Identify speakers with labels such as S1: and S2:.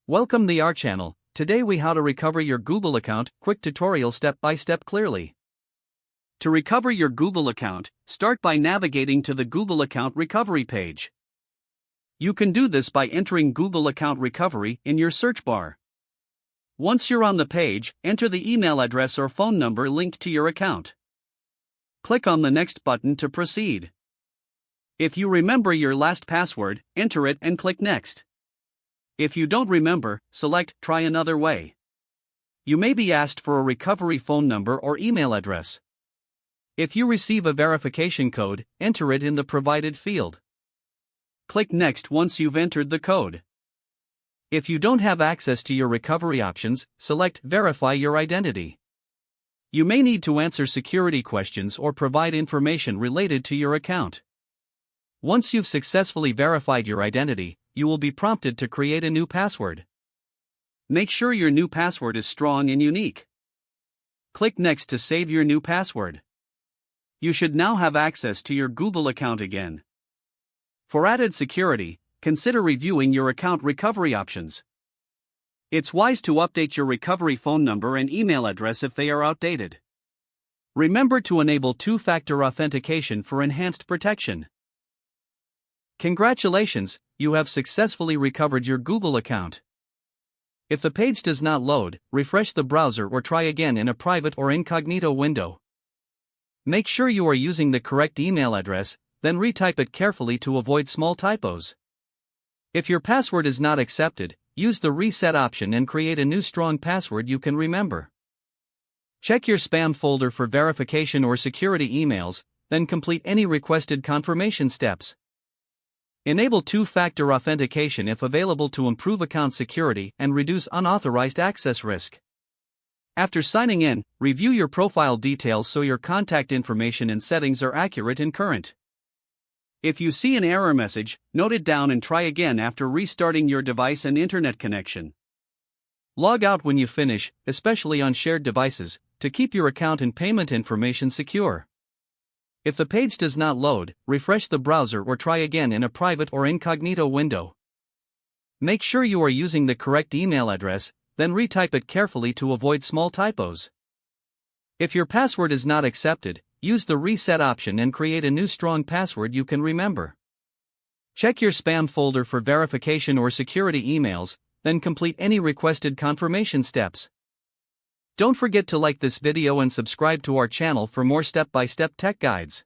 S1: Welcome to our channel. Today we how to recover your Google account, quick tutorial step by step clearly. To recover your Google account, start by navigating to the Google account recovery page. You can do this by entering Google account recovery in your search bar. Once you're on the page, enter the email address or phone number linked to your account. Click on the next button to proceed. If you remember your last password, enter it and click next. If you don't remember, select Try Another Way. You may be asked for a recovery phone number or email address. If you receive a verification code, enter it in the provided field. Click Next once you've entered the code. If you don't have access to your recovery options, select Verify Your Identity. You may need to answer security questions or provide information related to your account. Once you've successfully verified your identity, you will be prompted to create a new password. Make sure your new password is strong and unique. Click Next to save your new password. You should now have access to your Google account again. For added security, consider reviewing your account recovery options. It's wise to update your recovery phone number and email address if they are outdated. Remember to enable two-factor authentication for enhanced protection. Congratulations, you have successfully recovered your Google account. If the page does not load, refresh the browser or try again in a private or incognito window. Make sure you are using the correct email address, then retype it carefully to avoid small typos. If your password is not accepted, use the reset option and create a new strong password you can remember. Check your spam folder for verification or security emails, then complete any requested confirmation steps. Enable two-factor authentication if available to improve account security and reduce unauthorized access risk. After signing in, review your profile details so your contact information and settings are accurate and current. If you see an error message, note it down and try again after restarting your device and internet connection. Log out when you finish, especially on shared devices, to keep your account and payment information secure. If the page does not load, refresh the browser or try again in a private or incognito window. Make sure you are using the correct email address, then retype it carefully to avoid small typos. If your password is not accepted, use the reset option and create a new strong password you can remember. Check your spam folder for verification or security emails, then complete any requested confirmation steps. Don't forget to like this video and subscribe to our channel for more step-by-step tech guides.